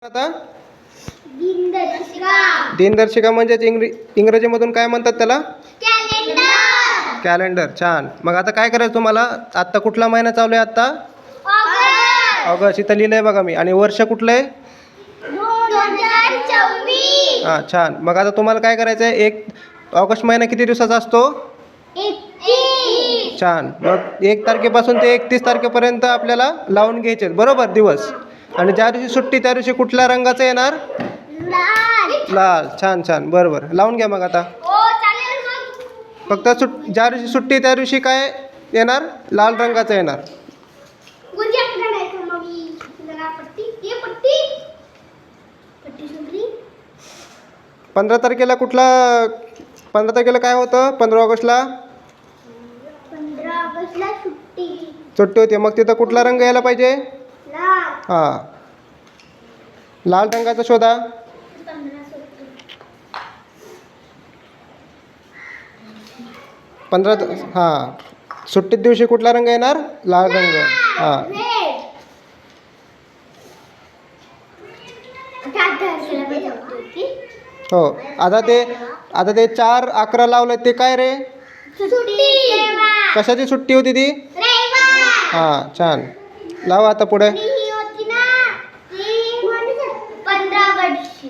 आता दिनदर्शिका. दिनदर्शिका म्हणजेच इंग्रजीमधून काय म्हणतात त्याला? कॅलेंडर. कॅलेंडर. छान. मग आता काय करायचं तुम्हाला? आत्ता कुठला महिना चालू आहे आत्ता? ऑगस्ट. ऑगस्ट. इथं लिहिलं आहे बघा मी. आणि वर्ष कुठलं आहे? 2024. हां, छान. मग आता तुम्हाला काय करायचं आहे? ऑगस्ट महिना किती दिवसाचा असतो? 31. छान. मग 1 तारखेपासून ते 31 तारखेपर्यंत आपल्याला लावून घ्यायचे आहेत, बरोबर, दिवस. आणि ज्या दिवशी सुट्टी त्या दिवशी कुठल्या रंगाचं येणार? लाल. लाल. छान छान. बरोबर. लावून घ्या मग आता. हो चालेल मग. फक्त ज्या दिवशी सुट्टी त्या दिवशी काय येणार? लाल रंगाचं येणार. गुरुजी आपल्याला नाही तर मग जरा पट्टी. ये पट्टी. पट्टी सुंदरी. 15 तारखेला काय होतं? 15 ऑगस्टला 15 ऑगस्टला सुट्टी. सुट्टी होती. मग तिथं कुठला रंग यायला पाहिजे? लाल. हां, लाल रंगाचा शोधा. 15 हां, सुट्टीत दिवशी कुठला रंग येणार? लाल रंग. हां, रेड. हो. आता ते 4/11 लावलं ते काय रे? सुट्टी. कशाची सुट्टी होती ती? रविवार. हां, छान. लावा आता पुढे. ही होती ना ती 15 ऑगस्टची.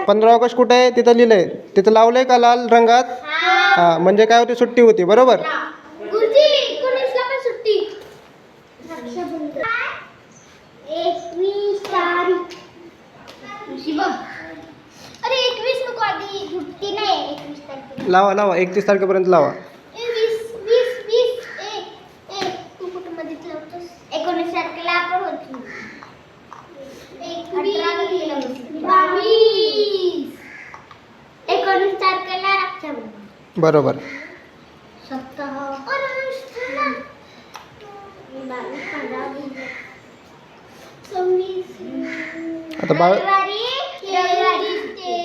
15 ऑगस्ट कुठे आहे? तिथं लिहिलं आहे. तिथं लावलं आहे का लाल रंगात? हां, म्हणजे काय होती? सुट्टी होती, बरोबर. गुरुजी 19 ला पण सुट्टी. रक्षाबंधन. 21 तारीख. अरे 21 नको आधी. सुट्टी नाही 21 तारखेला. लावा 31 तारखेपर्यंत लावा. 20 तू कुठं मध्ये लावतोस? 19 तारखेला आपण होती. 22 19 तारखेला रक्षाबंधन. बरोबर. सप्ताह. आता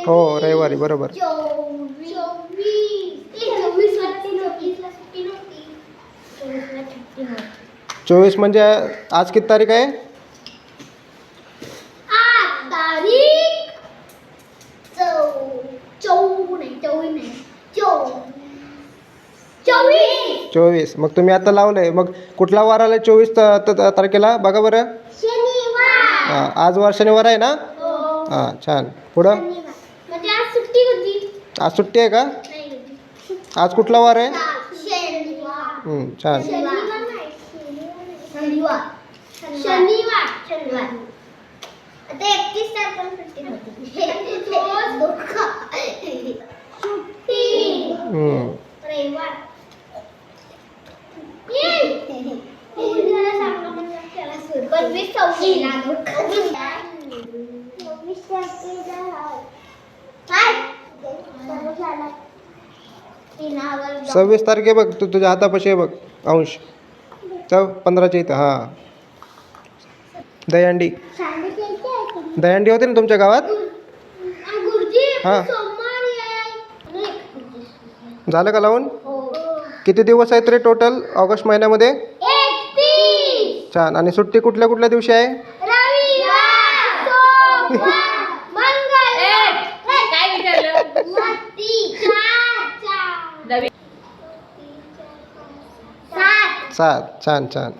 हो, रविवारी, बरोबर. 24 म्हणजे आज किती तारीख आहे? 24. मग तुम्ही आता लावलंय. मग कुठला वार आला 24 तारखेला? बघा बरं. शनिवार. हां, आज वार शनिवार आहे ना? हां, छान. पुढं. म्हणजे आज सुट्टी होती. आज सुट्टी आहे का? नाही होती. आज कुठला वार आहे? शनिवार. छान. शनिवार. आता 31 तारखेला सुट्टी होती. सुट्टी. रविवार. सव्वीस तारखे बघ. तुझ्या हातापाशी आहे बघ अंश. 15च्या इथं. हां, दहीहंडी. दहीहंडी होते ना तुमच्या गावात? हां, झालं का लावून? किती दिवस आहेत रे टोटल ऑगस्ट महिन्यामध्ये? 31. छान. आणि सुट्टी कुठल्या कुठल्या दिवशी आहे? रविवार. सोमवार. मंगळवार. काय विचारलं? सात. 7. छान छान.